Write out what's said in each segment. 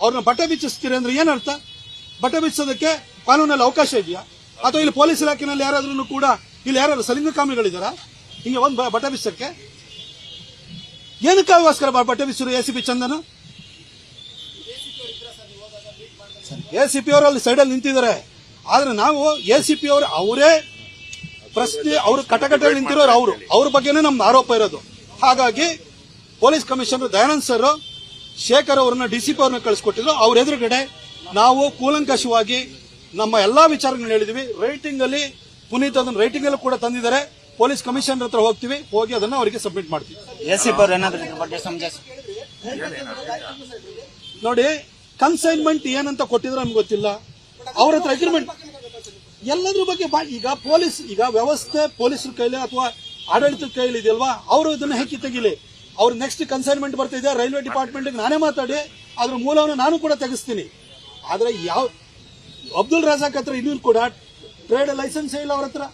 ಅವ್ರನ್ನ ಬಟ್ಟೆ ಬಿಚ್ಚಿಸ್ತೀರಿ ಅಂದ್ರೆ ಏನರ್ಥ? ಬಟ್ಟೆ ಬಿಚ್ಚೋದಕ್ಕೆ ಕಾನೂನಲ್ಲಿ ಅವಕಾಶ ಇದೆಯಾ? ಅಥವಾ ಇಲ್ಲಿ ಪೊಲೀಸ್ ಇಲಾಖೆನಲ್ಲಿ ಯಾರಾದ್ರೂ ಕೂಡ ಇಲ್ಲಿ ಯಾರು ಸಲಿಂಗಕಾಮಿಗಳಿದಾರ ಹಿಂಗೆ ಒಂದು ಬಟ್ಟೆ ಬಿಚ್ಚಕ್ಕೆ? ಏನಕ್ಕೋಸ್ಕರ ಬಟ್ಟೆ ಬಿಚ್ಚರು ಎಸಿಪಿ ಚಂದನ್? ಎಸಿಪಿ ಅವರು ಅಲ್ಲಿ ಸೈಡಲ್ಲಿ ನಿಂತಿದ್ದಾರೆ. ಆದ್ರೆ ನಾವು ಎಸಿಪಿ ಅವರು ಅವರೇ ಪ್ರಶ್ನೆ ಅವರು ಕಟಕಟಲ್ಲಿ ನಿಂತಿರೋರು ಅವ್ರ ಬಗ್ಗೆನೇ ನಮ್ದು ಆರೋಪ ಇರೋದು. ಹಾಗಾಗಿ police commissioner Dayanand sir Shekhar ಅವರನ್ನ ಡಿಸಿಪಿ ಅವ್ರನ್ನ ಕಳಿಸ್ಕೊಟ್ಟಿದ್ರು. ಅವ್ರ ಎದುರುಗಡೆ ನಾವು ಕೂಲಂಕಷವಾಗಿ ನಮ್ಮ ಎಲ್ಲಾ ವಿಚಾರಗಳನ್ನ ಹೇಳಿದ್ವಿ. ರೈಟಿಂಗ್ ಅಲ್ಲಿ ಪುನೀತ್ ಅದನ್ನ ರೈಟಿಂಗ್ ಅಲ್ಲೂ ಕೂಡ ತಂದಿದ್ದಾರೆ. ಪೊಲೀಸ್ ಕಮಿಷನರ್ ಹತ್ರ ಹೋಗ್ತೀವಿ, ಹೋಗಿ ಅದನ್ನ ಅವರಿಗೆ ಸಬ್ಮಿಟ್ ಮಾಡ್ತೀವಿ. ನೋಡಿ, ಕನ್ಸೈನ್ಮೆಂಟ್ ಏನಂತ ಕೊಟ್ಟಿದ್ರೆ ನಮ್ಗೆ ಗೊತ್ತಿಲ್ಲ. ಅವ್ರ ಹತ್ರ ಅಗ್ರಿಮೆಂಟ್ ಎಲ್ಲದ್ರ ಬಗ್ಗೆ ಈಗ ವ್ಯವಸ್ಥೆ ಪೊಲೀಸರ ಕೈಲಿ ಅಥವಾ ಆಡಳಿತದ ಕೈಲಿ ಇದೆಯಲ್ವಾ, ಅವರು ಇದನ್ನ ಹೆಕ್ಕಿ ತೆಗಿಲಿ. ಅವ್ರ ನೆಕ್ಸ್ಟ್ ಕನ್ಸೈನ್ಮೆಂಟ್ ಬರ್ತಿದೆ ರೈಲ್ವೆ ಡಿಪಾರ್ಟ್ಮೆಂಟ್ ನಾನೇ ಮಾತಾಡಿ ಅದ್ರ ಮೂಲವನ್ನು ನಾನು ಕೂಡ ತೆಗಿಸ್ತೀನಿ. ಆದ್ರೆ ಅಬ್ದುಲ್ ರಜಾಕ್ ಹತ್ರ ಇನ್ನೂ ಕೂಡ ಟ್ರೇಡ್ ಲೈಸೆನ್ಸ್ ಇಲ್ಲ ಅವ್ರ ಹತ್ರ.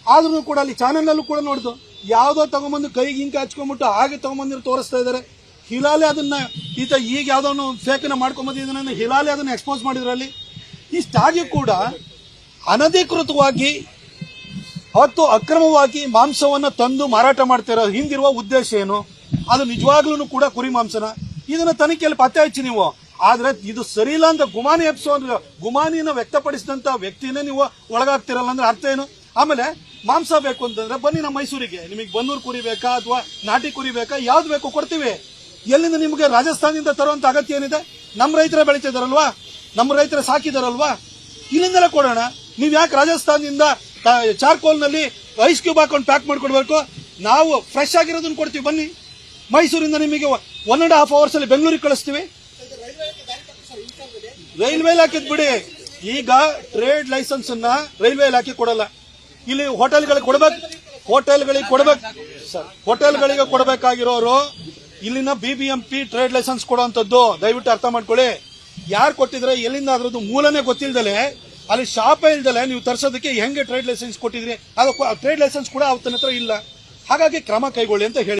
ಆದ್ರೂ ಕೂಡ ಅಲ್ಲಿ ಚಾನೆಲ್ ನಲ್ಲೂ ಕೂಡ ನೋಡ್ದು ಯಾವ್ದೋ ತಗೊಂಬಂದು ಕೈಗೆ ಹಿಂಕ ಹಚ್ಕೊಂಡ್ಬಿಟ್ಟು ಹಾಗೆ ತಗೊಂಬಂದಿರೋ ತೋರಿಸ್ತಾ ಇದಾರೆ. ಹಿಲಾಲೆ ಅದನ್ನ ಈಗ ಯಾವ್ದೋ ಫೇಕ್ ನ ಮಾಡ್ಕೊಂಬಂದಿದ್ದಾನೆ, ಹಿಲಾಲೆ ಅದನ್ನ ಎಕ್ಸ್ಪೋಸ್ ಮಾಡಿದ್ರಲ್ಲಿ. ಇಷ್ಟಾಗಿ ಕೂಡ ಅನಧಿಕೃತವಾಗಿ ಮತ್ತು ಅಕ್ರಮವಾಗಿ ಮಾಂಸವನ್ನು ತಂದು ಮಾರಾಟ ಮಾಡ್ತಿರೋ ಹಿಂದಿರುವ ಉದ್ದೇಶ ಏನು? ಅದು ನಿಜವಾಗ್ಲೂ ಕೂಡ ಕುರಿ ಮಾಂಸನ? ಇದನ್ನ ತನಿಖೆಯಲ್ಲಿ ಪತ್ತೆ ಹಚ್ಚಿ ನೀವು. ಆದ್ರೆ ಇದು ಸರಿ ಇಲ್ಲ ಅಂತ ಗುಮಾನಿಯನ್ನ ವ್ಯಕ್ತಪಡಿಸಿದಂತ ವ್ಯಕ್ತಿನೇ ನೀವು ಒಳಗಾಗ್ತಿರಲ್ಲ ಅಂದ್ರೆ ಅರ್ಥ ಏನು? ಆಮೇಲೆ ಮಾಂಸ ಬೇಕು ಅಂತಂದ್ರೆ ಬನ್ನಿ ನಮ್ಮ ಮೈಸೂರಿಗೆ, ನಿಮಗೆ ಬನ್ನೂರು ಕುರಿ ಬೇಕಾ ಅಥವಾ ನಾಟಿ ಕುರಿ ಬೇಕಾ, ಯಾವ್ದು ಬೇಕು ಕೊಡ್ತೀವಿ. ಎಲ್ಲಿಂದ ನಿಮಗೆ ರಾಜಸ್ಥಾನದಿಂದ ತರುವಂತ ಅಗತ್ಯ ಏನಿದೆ? ನಮ್ಮ ರೈತರೇ ಬೆಳೀತಿದಾರಲ್ವಾ, ನಮ್ಮ ರೈತರ ಸಾಕಿದಾರಲ್ವಾ, ಇಲ್ಲಿಂದಲೇ ಕೊಡೋಣ. ನೀವ್ ಯಾಕೆ ರಾಜಸ್ಥಾನದಿಂದ ಚಾರ್ಕೋಲ್ ನಲ್ಲಿ ಐಸ್ ಕ್ಯೂಬ್ ಹಾಕೊಂಡು ಪ್ಯಾಕ್ ಮಾಡ್ಕೊಡ್ಬೇಕು? ನಾವು ಫ್ರೆಶ್ ಆಗಿರೋದನ್ನ ಕೊಡ್ತೀವಿ. ಬನ್ನಿ, ಮೈಸೂರಿಂದ ನಿಮಗೆ 1.5 hours ಅಲ್ಲಿ ಬೆಂಗಳೂರಿಗೆ ಕಳಿಸ್ತೀವಿ. ರೈಲ್ವೆ ಇಲಾಖೆ ಬಿಡಿ, ಈಗ ಟ್ರೇಡ್ ಲೈಸೆನ್ಸ್ ಅನ್ನ ರೈಲ್ವೆ ಇಲಾಖೆ ಕೊಡಲ್ಲ. ಇಲ್ಲಿ ಹೋಟೆಲ್ಗಳಿಗೆ ಕೊಡಬೇಕಾಗಿರೋರು ಇಲ್ಲಿನ BBMP ಟ್ರೇಡ್ ಲೈಸೆನ್ಸ್ ಕೊಡುವಂತದ್ದು. ದಯವಿಟ್ಟು ಅರ್ಥ ಮಾಡ್ಕೊಳ್ಳಿ. ಯಾರು ಕೊಟ್ಟಿದ್ರೆ ಎಲ್ಲಿಂದ ಅದ್ರದ್ದು ಮೂಲನೇ ಗೊತ್ತಿಲ್ದಲೆ, ಅಲ್ಲಿ ಶಾಪೇ ಇಲ್ದಲೆ ನೀವು ತರಿಸೋದಕ್ಕೆ ಹೆಂಗೆ ಟ್ರೇಡ್ ಲೈಸೆನ್ಸ್ ಕೊಟ್ಟಿದ್ರಿ? ಅದು ಟ್ರೇಡ್ ಲೈಸೆನ್ಸ್ ಕೂಡ ಅವತ್ತನ ಹತ್ರ ಇಲ್ಲ. ಹಾಗಾಗಿ ಕ್ರಮ ಕೈಗೊಳ್ಳಿ ಅಂತ ಹೇಳಿ